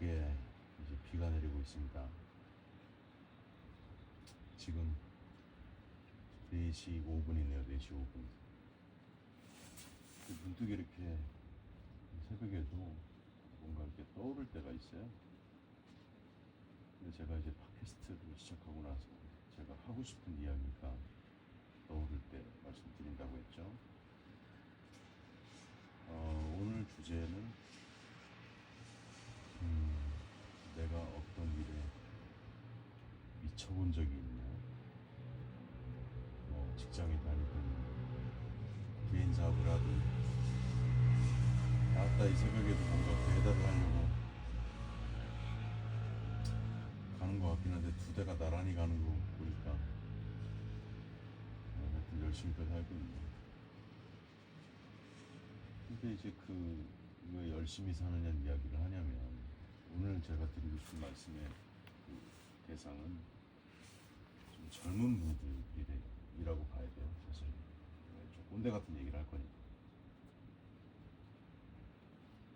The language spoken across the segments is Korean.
밖에 이제 비가 내리고 있습니다. 지금 4시 5분이네요. 4시 5분. 문득 이렇게 새벽에도 뭔가 이렇게 떠오를 때가 있어요. 근데 제가 이제 팟캐스트를 시작하고 나서 제가 하고 싶은 이야기가 떠오를 때 말씀드린다고 했죠. 오늘 주제는 내가 어떤 일에 미쳐본 적이 있냐, 직장에 다니든 개인 사업을 하든 아따 이 새벽에도 뭔가 배달을 하려고 가는 것 같긴 한데 두 대가 나란히 가는 거 보니까 하여튼 열심히 살고 있네요. 근데 이제 왜 열심히 사느냐는 이야기를 하냐면, 오늘 제가 드리고 싶은 말씀의 그 대상은 좀 젊은 분들이라고 봐야 돼요. 사실 좀 꼰대 같은 얘기를 할 거니까.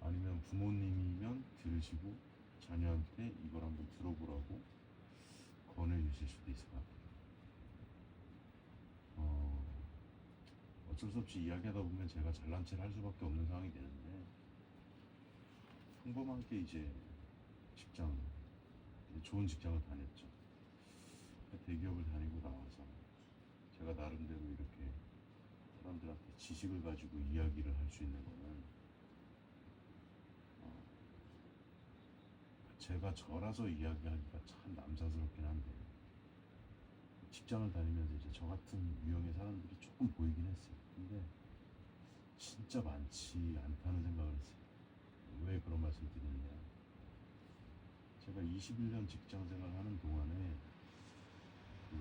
아니면 부모님이면 들으시고 자녀한테 이걸 한번 들어보라고 권해주실 수도 있을 것 같아요. 어쩔 수 없이 이야기하다 보면 제가 잘난 체를 할 수밖에 없는 상황이 되는데, 평범하게 이제 좋은 직장을 다녔죠. 대기업을 다니고 나와서 제가 나름대로 이렇게 사람들한테 지식을 가지고 이야기를 할 수 있는 거는 제가 저라서 이야기하기가 참 남사스럽긴 한데, 직장을 다니면서 이제 저 같은 유형의 사람들이 조금 보이긴 했어요. 근데 진짜 많지 않다는 생각을 했어요. 왜 그런 말씀 드리느냐, 제가 21년 직장 생활하는 동안에 그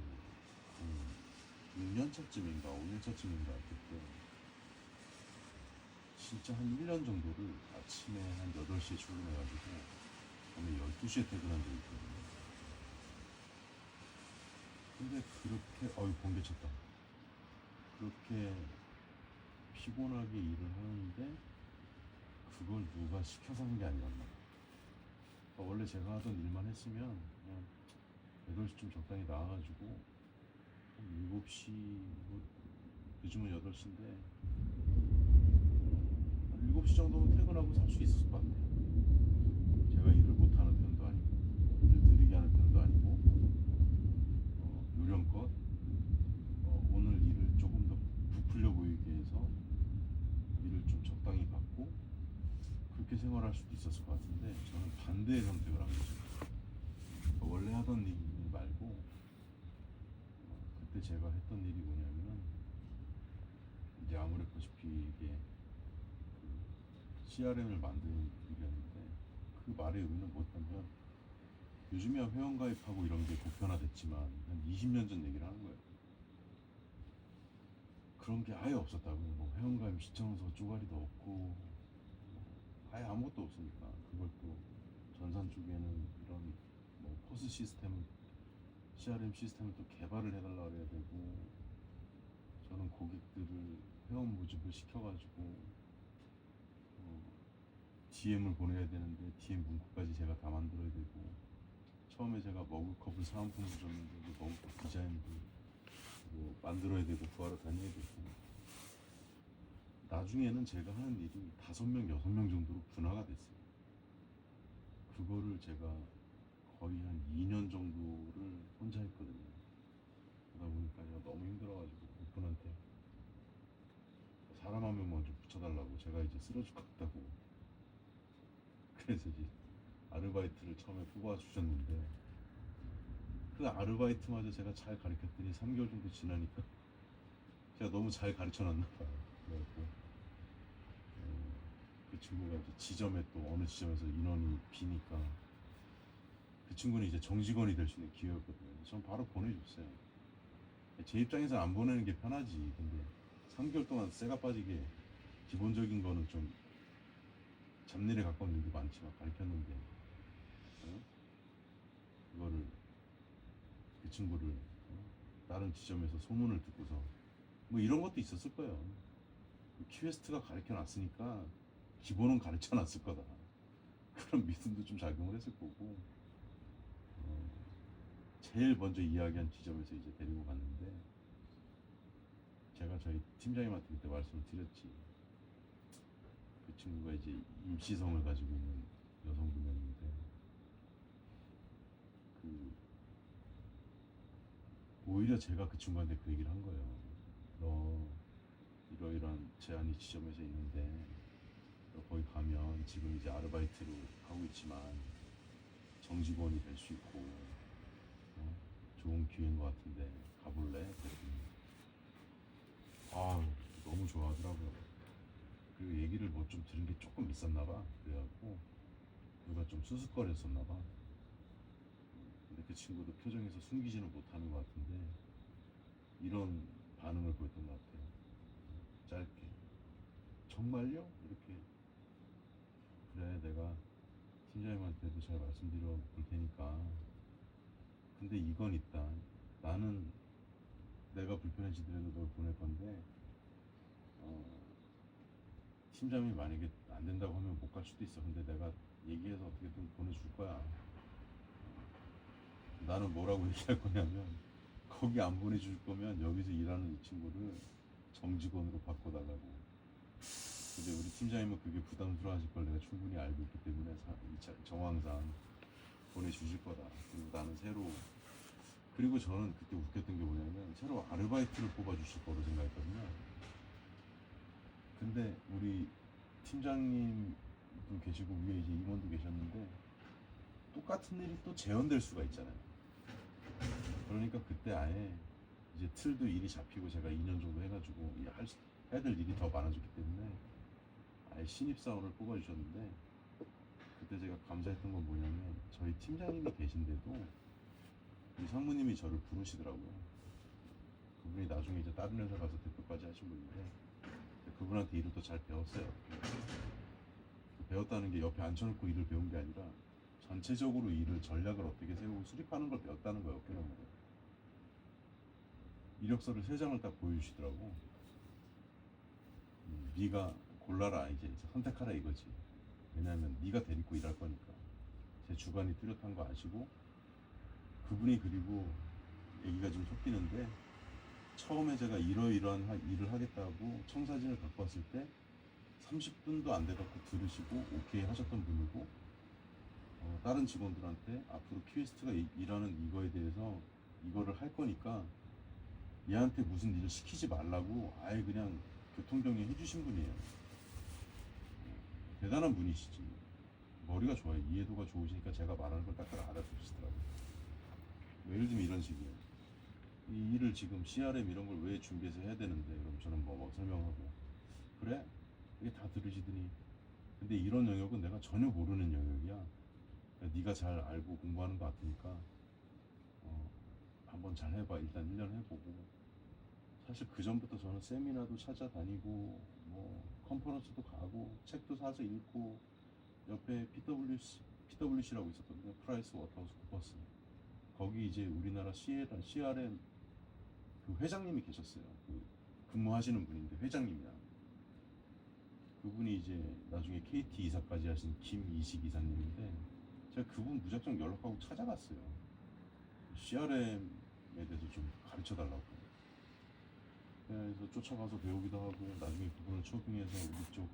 6년차쯤인가 5년차쯤인가 그때 진짜 한 1년 정도를 아침에 한 8시에 출근해가지고 밤에 12시에 퇴근한 적이 있거든요. 근데 그렇게 번개 쳤다. 그렇게 피곤하게 일을 하는데 그걸 누가 시켜서 하는 게 아니었나. 원래 제가 하던 일만 했으면 그냥 8시쯤 적당히 나와가지고 한 7시, 뭐 늦으면 8시인데 한 7시 정도면 퇴근하고 살 수 있었을 것 같아요. 제가 일을 못하는 편도 아니고 일을 느리게 하는 편도 아니고, 요령껏 오늘 일을 조금 더 부풀려 보이게 해서 일을 좀 적당히 받고 그렇게 생활할 수도 있었을 것 같은데, 저는 반대의 선택을 한 거죠. 원래 하던 일 말고 그때 제가 했던 일이 뭐냐면, 이제 아무래도시피 이게 CRM을 만드는 일이었는데, 그 말의 의미는 뭐였냐면, 요즘이야 회원가입하고 이런 게 보편화됐지만 한 20년 전 얘기를 하는 거예요. 그런 게 아예 없었다고요. 뭐 회원가입 시청서 쪼가리도 없고, 아예 아무것도 없으니까 그걸 또 전산 쪽에는 이런 포스 시스템, CRM 시스템을 또 개발을 해달라 그래야 되고, 저는 고객들을 회원 모집을 시켜가지고 DM을 보내야 되는데 DM 문구까지 제가 다 만들어야 되고, 처음에 제가 머그컵을 사은품으로 줬는데 그 머그컵 디자인도 만들어야 되고 구하러 다녀야 되고, 나중에는 제가 하는 일이 5명, 6명 정도로 분화가 됐어요. 그거를 제가 거의 한 2년 정도를 혼자 했거든요. 그러다 보니까 제가 너무 힘들어가지고 그분한테 사람 한 명 먼저 붙여달라고, 제가 이제 쓰러질 것 같다고, 그래서 이제 아르바이트를 처음에 뽑아 주셨는데, 그 아르바이트마저 제가 잘 가르쳤더니 3개월 정도 지나니까 제가 너무 잘 가르쳐 놨나 봐요. 그래갖고 그 친구가 이제 지점에, 또 어느 지점에서 인원이 비니까 그 친구는 이제 정직원이 될 수 있는 기회였거든요. 전 바로 보내줬어요. 제 입장에서 안 보내는 게 편하지. 근데 3개월 동안 쇠가 빠지게 기본적인 거는 좀 잡일에 가까운 일도 많지만 가르쳤는데, 그거를, 그 친구를 다른 지점에서 소문을 듣고서 뭐 이런 것도 있었을 거예요. 퀘스트가 가르쳐 놨으니까 기본은 가르쳐 놨을 거다. 그런 믿음도 좀 작용을 했을 거고 제일 먼저 이야기한 지점에서 이제 데리고 갔는데 제가 저희 팀장님한테 그때 말씀을 드렸지. 그 친구가 이제 임시성을 가지고 있는 여성분이었는데 그 오히려 제가 그 친구한테 그 얘기를 한 거예요. 너 이러이러한 제한이 지점에서 있는데 너 거기 가면 지금 이제 아르바이트로 하고 있지만 정직원이 될 수 있고 좋은 기회인 것 같은데 가볼래? 그랬더니 아 너무 좋아하더라고요. 그리고 얘기를 뭐 좀 들은 게 조금 있었나 봐. 그래갖고 누가 좀 수습거렸었나 봐. 근데 그 친구도 표정에서 숨기지는 못하는 것 같은데 이런 반응을 보였던 것 같아요. 짧게 정말요? 이렇게 그래 내가 팀장님한테도 잘 말씀드려 볼 테니까 근데 이건 있다. 나는 내가 불편해지더라도 널 보낼 건데 어, 팀장님이 만약에 안 된다고 하면 못 갈 수도 있어. 근데 내가 얘기해서 어떻게든 보내줄 거야. 나는 뭐라고 얘기할 거냐면 거기 안 보내줄 거면 여기서 일하는 이 친구를 정직원으로 바꿔달라고. 근데 우리 팀장님은 그게 부담스러워하실 걸 내가 충분히 알고 있기 때문에 정황상 보내주실 거다. 그리고 나는 새로 그리고 저는 그때 웃겼던 게 뭐냐면 새로 아르바이트를 뽑아주실 거로 생각했거든요. 근데 우리 팀장님도 계시고 위에 이제 임원도 계셨는데 똑같은 일이 또 재현될 수가 있잖아요. 그러니까 그때 아예 이제 틀도 일이 잡히고 제가 2년 정도 해가지고 해야 될 일이 더 많아졌기 때문에 아예 신입사원을 뽑아주셨는데 그때 제가 감사했던 건 뭐냐면 저희 팀장님이 계신데도 우리 상무님이 저를 부르시더라고요. 그분이 나중에 이제 다른 회사 가서 대표까지 하신 분인데 그분한테 일을 또 잘 배웠어요. 배웠다는 게 옆에 앉혀놓고 일을 배운 게 아니라 전체적으로 일을 전략을 어떻게 세우고 수립하는 걸 배웠다는 거예요. 어깨 너머로 이력서를 3장을 딱 보여주시더라고. 네가 골라라 이제 선택하라 이거지. 왜냐하면 네가 데리고 일할 거니까. 제 주관이 뚜렷한 거 아시고 그분이 그리고 얘기가 좀 섞이는데 처음에 제가 이러이러한 일을 하겠다고 청사진을 갖고 왔을 때 30분도 안 돼갖고 들으시고 오케이 하셨던 분이고 다른 직원들한테 앞으로 큐에스트가 일하는 이거에 대해서 이거를 할 거니까 얘한테 무슨 일을 시키지 말라고 아예 그냥 교통정리 해주신 분이에요. 대단한 분이시지. 머리가 좋아요. 이해도가 좋으시니까 제가 말하는 걸 딱 알아들으시더라고요. 예를 들면 이런 식이에요. 이 일을 지금 CRM 이런 걸 왜 준비해서 해야 되는데 그럼 저는 뭐 설명하고 그래? 이게 다 들으시더니 근데 이런 영역은 내가 전혀 모르는 영역이야. 그러니까 네가 잘 알고 공부하는 것 같으니까 한번 잘 해봐. 일단 1년 해보고 사실 그 전부터 저는 세미나도 찾아다니고 뭐 컨퍼런스도 가고 책도 사서 읽고 옆에 PwC라고 있었거든요. 프라이스 워터하우스 쿠퍼스. 거기 이제 우리나라 CRM 그 회장님이 계셨어요. 그 근무하시는 분인데 회장님이야. 그분이 이제 나중에 KT 이사까지 하신 김이식 이사님인데 제가 그분 무작정 연락하고 찾아갔어요. CRM에 대해서 좀 가르쳐 달라고. 그래서 쫓아가서 배우기도 하고 나중에 그분을 초빙해서 우리 쪽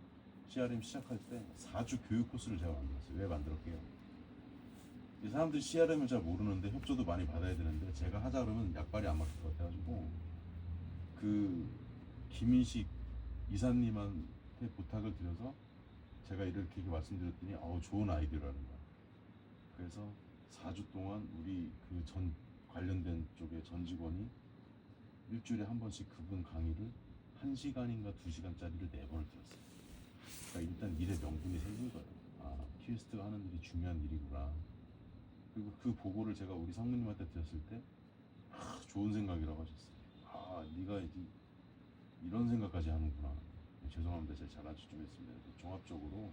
CRM 시작할 때 4주 교육 코스를 제가 만들었어요. 왜 만들었게요? 이 사람들이 CRM을 잘 모르는데 협조도 많이 받아야 되는데 제가 하자 그러면 약발이 안 맞을 것 같아가지고 그 김인식 이사님한테 부탁을 드려서 제가 이렇게 말씀드렸더니 좋은 아이디어라는 거야. 그래서 4주 동안 우리 그 전 관련된 쪽의 전 직원이 일주일에 한 번씩 그분 강의를 1시간인가 2시간짜리를 4번을 들었어요. 그러니까 일단 일의 명분이 생긴 거예요. 큐에스트가 하는 일이 중요한 일이구나. 그리고 그 보고를 제가 우리 상무님한테 드렸을 때 좋은 생각이라고 하셨어요. 네가 이제 이런 생각까지 하는구나. 죄송합니다. 제가 잘하지 좀 했습니다. 종합적으로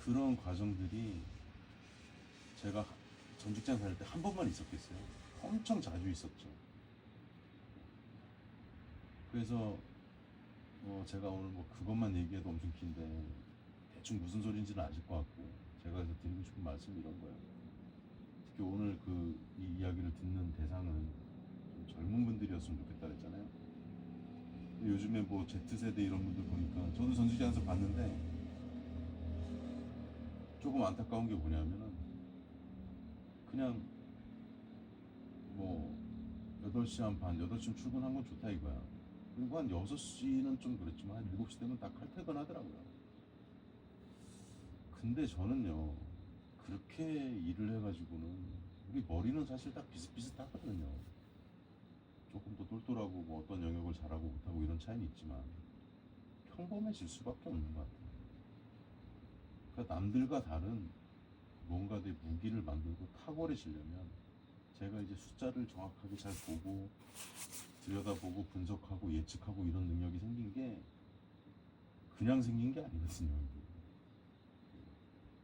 그런 과정들이 제가 전 직장 다닐 때 한 번만 있었겠어요. 엄청 자주 있었죠. 그래서 제가 오늘 뭐 그것만 얘기해도 엄청 긴데 대충 무슨 소린지는 아실 것 같고, 제가 그래서 드리고 싶은 말씀이 이런 거예요. 특히 오늘 이 이야기를 듣는 대상은 좀 젊은 분들이었으면 좋겠다 그랬잖아요. 근데 요즘에 뭐 Z세대 이런 분들 보니까 저도 전시장에서 봤는데 조금 안타까운 게 뭐냐면은 그냥 뭐 8시 한 반, 8시쯤 출근한 건 좋다 이거야. 그리고 한 6시는 좀 그렇지만 한 7시 되면 다 칼퇴근 하더라고요. 근데 저는요, 그렇게 일을 해가지고는 우리 머리는 사실 다 비슷비슷하거든요. 조금 더 똘똘하고 뭐 어떤 영역을 잘하고 못하고 이런 차이는 있지만 평범해질 수밖에 없는 것 같아요. 그러니까 남들과 다른 뭔가 내 무기를 만들고 탁월해지려면 제가 이제 숫자를 정확하게 잘 보고 들여다보고 분석하고 예측하고 이런 능력이 생긴 게 그냥 생긴 게 아니거든요.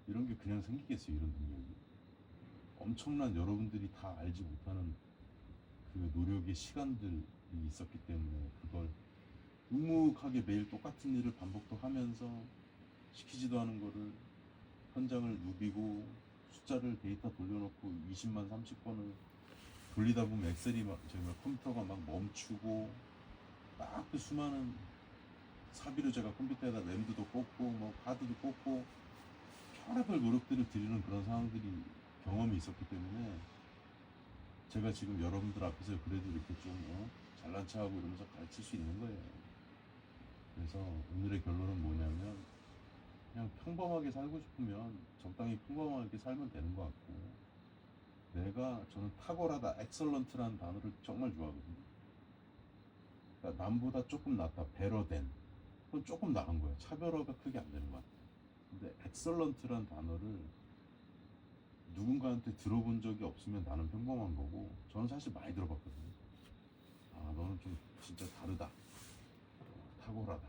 이런 게 그냥 생기겠어요. 이런 능력이 엄청난 여러분들이 다 알지 못하는 그 노력의 시간들이 있었기 때문에 그걸 묵묵하게 매일 똑같은 일을 반복도 하면서 시키지도 않은 거를 현장을 누비고 숫자를 데이터 돌려놓고 20만 30번을 돌리다 보면 엑셀이 막 저기 컴퓨터가 막 멈추고 딱 그 수많은 사비로 제가 컴퓨터에다 램드도 꽂고 뭐 하드도 꽂고 별의별 노력들을 들이는 그런 상황들이 경험이 있었기 때문에 제가 지금 여러분들 앞에서 그래도 이렇게 좀 잘난 척하고 이러면서 가르칠 수 있는 거예요. 그래서 오늘의 결론은 뭐냐면 그냥 평범하게 살고 싶으면 적당히 평범하게 살면 되는 것 같고, 저는 탁월하다, 엑설런트라는 단어를 정말 좋아하거든요. 그러니까 남보다 조금 낫다, 베러된, 그건 조금 나은 거예요. 차별화가 크게 안 되는 것 같아요. 근데 엑설런트라는 단어를 누군가한테 들어본 적이 없으면 나는 평범한 거고, 저는 사실 많이 들어봤거든요. 아, 너는 좀 진짜 다르다, 탁월하다,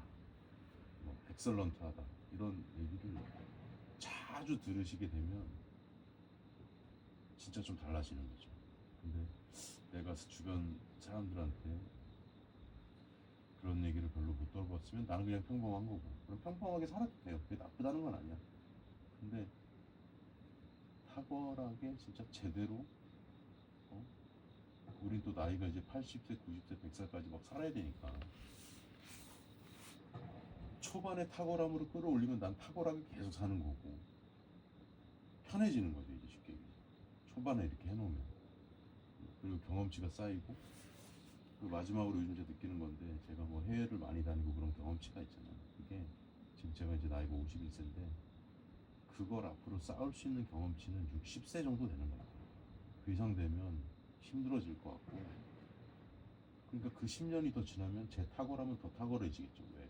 뭐 엑설런트하다, 이런 얘기를 자주 들으시게 되면 진짜 좀 달라지는 거죠. 근데 내가 주변 사람들한테 그런 얘기를 별로 못 들어봤으면 나는 그냥 평범한 거고, 그럼 평범하게 살아도 돼요. 그게 나쁘다는 건 아니야. 근데 탁월하게 진짜 제대로, 어? 우린 또 나이가 이제 80세, 90세, 100살까지 막 살아야 되니까 초반에 탁월함으로 끌어올리면 난 탁월하게 계속 사는 거고 편해지는 거죠. 이제 쉽게 초반에 이렇게 해놓으면, 그리고 경험치가 쌓이고, 그 마지막으로 요즘 제가 느끼는 건데, 제가 뭐 해외를 많이 다니고 그런 경험치가 있잖아요. 그게 지금 제가 이제 나이가 51세인데 그걸 앞으로 쌓을 수 있는 경험치는 60세 정도 되는 것 같아요. 그 이상 되면 힘들어질 것 같고, 그러니까 그 10년이 더 지나면 제 탁월함은 더 탁월해지겠죠. 왜?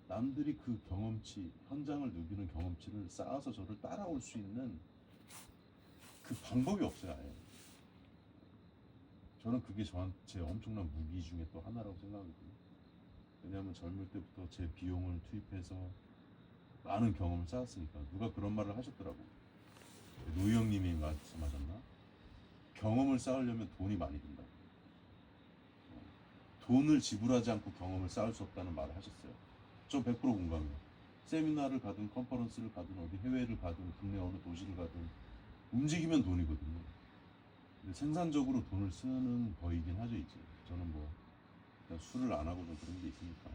남들이 그 경험치, 현장을 누비는 경험치를 쌓아서 저를 따라올 수 있는 그 방법이 없어요, 아예. 저는 그게 제 엄청난 무기 중에 또 하나라고 생각하거든요. 왜냐하면 젊을 때부터 제 비용을 투입해서 많은 경험을 쌓았으니까. 누가 그런 말을 하셨더라고. 노희 형님이 말씀하셨나? 경험을 쌓으려면 돈이 많이 든다. 돈을 지불하지 않고 경험을 쌓을 수 없다는 말을 하셨어요. 저 100% 공감해요. 세미나를 가든 컨퍼런스를 가든 어디 해외를 가든 국내 어느 도시를 가든 움직이면 돈이거든요. 근데 생산적으로 돈을 쓰는 거이긴 하죠 이제. 저는 뭐 일단 술을 안 하고 좀 그런 게 있으니까.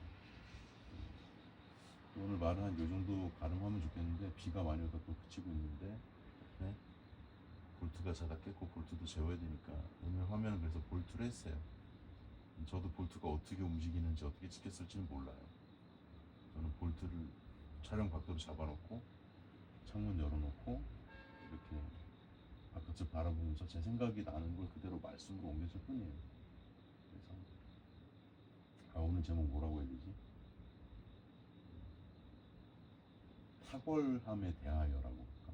오늘 말은 한 요 정도 가름하면 좋겠는데 비가 많이 오다 또 그치고 있는데, 네? 볼트가 자다 깼고 볼트도 재워야 되니까 오늘 화면은 그래서 볼트를 했어요. 저도 볼트가 어떻게 움직이는지 어떻게 찍혔을지는 몰라요. 저는 볼트를 촬영 각도로 잡아놓고 창문 열어놓고 이렇게 바깥을 바라보면서 제 생각이 나는 걸 그대로 말씀으로 옮겼을 뿐이에요. 그래서 오늘 제목 뭐라고 해야 되지? 탁월함에 대하여라고 할까?